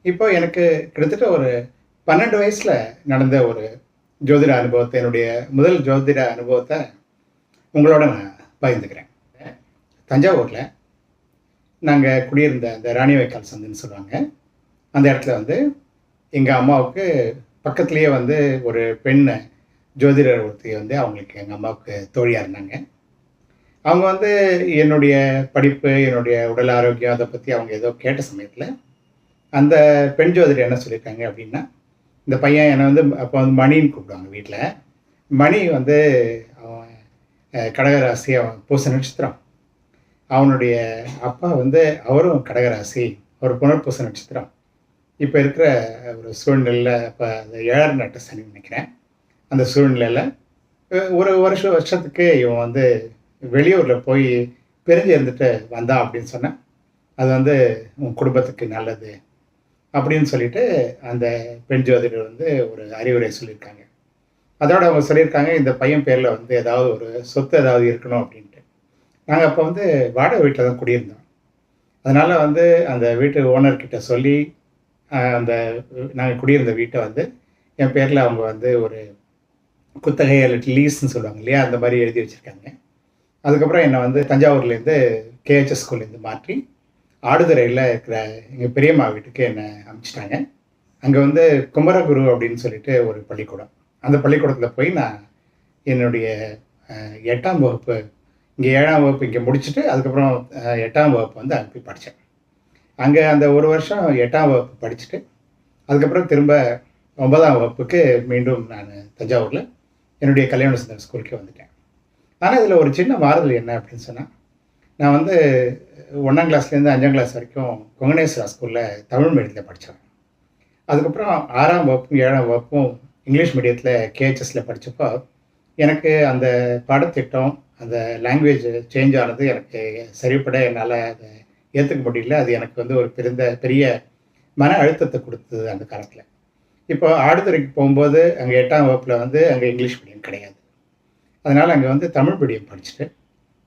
இப்போ எனக்கு கிட்டத்தட்ட ஒரு 12 வயசுல நடந்த ஒரு ஜோதிட அனுபவத்த என்னுடைய முதல் ஜோதிட அனுபவத்த உங்களோட நான் பகிர்ந்துக்கிறேன். தஞ்சாவூர்ல நாங்க குடியிருந்த அந்த ராணிவாய்க்கால் சந்துன்னு சொல்லுவாங்க. அந்த இடத்துல வந்து எங்க அம்மாவுக்கு பக்கத்திலேயே வந்து ஒரு பெண் ஜோதிடர் ஒருத்தி வந்து அவங்களுக்கு எங்க அம்மாவுக்கு தோழியா இருந்தாங்க. அவங்க வந்து என்னுடைய படிப்பு, என்னுடைய உடல் ஆரோக்கியம் அத பத்தி அவங்க ஏதோ கேட்ட சமயத்துல, அந்த பெண் ஜோதிடர் என்ன சொல்லியிருக்காங்க அப்படின்னா, இந்த பையன் என்ன வந்து அப்போ வந்து மணின்னு கூப்பிடுவாங்க வீட்ல. மணி வந்து அவன் கடகராசி, அவன் பூச நட்சத்திரம். அவனுடைய அப்பா வந்து அவரும் கடகராசி, அவர் புனர்பூச நட்சத்திரம். இப்ப இருக்கிற ஒரு சூழ்நிலையில அப்ப அந்த 7 நாட்டு சனின்னு நினைக்கிறேன். அந்த சூழ்நிலையில ஒரு வருஷத்துக்கு இவன் வந்து வெளியூர்ல போய் பிரிஞ்சு இருந்துட்டு வந்தான் அப்படின்னு சொன்னா, அது வந்து உன் குடும்பத்துக்கு நல்லது அப்படின்னு சொல்லிட்டு அந்த பெண் ஜோதிடர் வந்து ஒரு அறிவுரை சொல்லியிருக்காங்க. அதோட அவங்க சொல்லியிருக்காங்க, இந்த பையன் பேர்ல வந்து ஏதாவது ஒரு சொத்து ஏதாவது இருக்கணும் அப்படின்ட்டு. நாங்க அப்ப வந்து வாடகை வீட்ல தான் குடியிருந்தோம். அதனால வந்து அந்த வீட்டு ஓனர் கிட்ட சொல்லி, அந்த நாங்க குடியிருந்த வீட்ட வந்து என் பேர்ல அவங்க வந்து ஒரு குத்தகை அல்லது லீஸ்ன்னு சொல்லுவாங்க இல்லையா? அந்த மாரி எழுதி வச்சிருக்காங்க. அதுக்கப்புறம் என்ன வந்து தஞ்சாவூர்லேருந்து கேஎச்எஸ் ஸ்கூல்லேருந்து மாற்றி, ஆடுதுறையில இருக்கிற எங்க பெரியம்மா வீட்டுக்கு என்ன அனுப்பிச்சுட்டாங்க. அங்க வந்து குமரகுரு அப்படின்னு சொல்லிட்டு ஒரு பள்ளிக்கூடம். அந்த பள்ளிக்கூடத்துல போய் நான் என்னுடைய 8ஆம் வகுப்பு இங்க 7ஆம் வகுப்பு இங்க முடிச்சுட்டு, அதுக்கப்புறம் 8ஆம் வகுப்பு வந்து அங்க போய் படிச்சேன். அங்க அந்த 1 வருஷம் 8ஆம் வகுப்பு படிச்சுட்டு, அதுக்கப்புறம் திரும்ப 9ஆம் வகுப்புக்கு மீண்டும் நானு தஞ்சாவூர்ல என்னுடைய கல்யாண சுந்தரம் ஸ்கூலுக்கே வந்துட்டேன். ஆனா, இதுல ஒரு சின்ன மாறுதல் என்ன அப்படின்னு சொன்னா, நான் வந்து 1ஆம் கிளாஸ்லேருந்து 5ஆம் கிளாஸ் வரைக்கும் கொங்கணேஸ்வரா ஸ்கூல்ல தமிழ் மீடியத்துல படிச்சேன். அதுக்கப்புறம் 6ஆம் வகுப்பும், 7ஆம் வகுப்பும் இங்கிலீஷ் மீடியத்துல கேஎச்எஸ்ல படிச்சப்போ, எனக்கு அந்த பாடத்திட்டம், அந்த லாங்குவேஜ் சேஞ்ச் ஆனது எனக்கு சரிப்பட என்னால அத ஏத்துக்க முடியல. அது எனக்கு வந்து ஒரு பெரிய மன அழுத்தத்த குடுத்தது அந்த காலத்துல. இப்போ ஆடுதுறைக்கு போகும்போது, அங்க 8ஆம் வகுப்புல வந்து அங்க இங்கிலீஷ் மீடியம் கிடையாது. அதனால அங்க வந்து தமிழ் மீடியம் படிச்சுட்டு,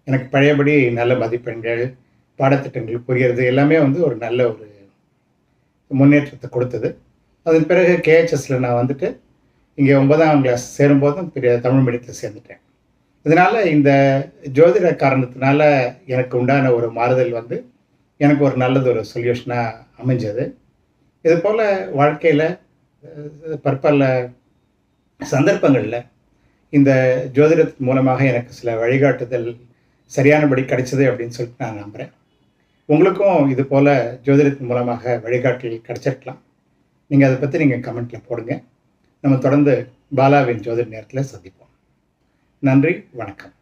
எனக்கு பழையபடி நல்ல மதிப்பெண்கள், பாடத்திட்டங்கள் புரியறது எல்லாமே வந்து ஒரு நல்ல ஒரு முன்னேற்றத்த கொடுத்தது. அதன் பிறகு கேஎச்எஸ்ல நான் வந்துட்டு, இங்க 9ஆம் கிளாஸ் சேரும்போதும் தமிழ் மீடியத்துல சேர்ந்துட்டேன். இதனால இந்த ஜோதிட காரணத்தினால எனக்கு உண்டான ஒரு மாறுதல் வந்து, எனக்கு ஒரு நல்லது ஒரு சொல்யூஷனா அமைஞ்சது. இதுபோல வாழ்க்கையில பற்பல சந்தர்ப்பங்கள்ல இந்த ஜோதிடத்தின் மூலமாக எனக்கு சில வழிகாட்டுதல் சரியானபடி கிடைச்சது அப்படின்னு சொல்லிட்டு நான் நம்புறேன். உங்களுக்கும் இது போல ஜோதிடத்தின் மூலமாக வழிகாட்டல் கிடைச்சிருக்கலாம். நீங்க அத பத்தி நீங்க கமெண்ட்ல போடுங்க. நம்ம தொடர்ந்து பாலாவின் ஜோதிட நேரத்துல சந்திப்போம். நன்றி, வணக்கம்.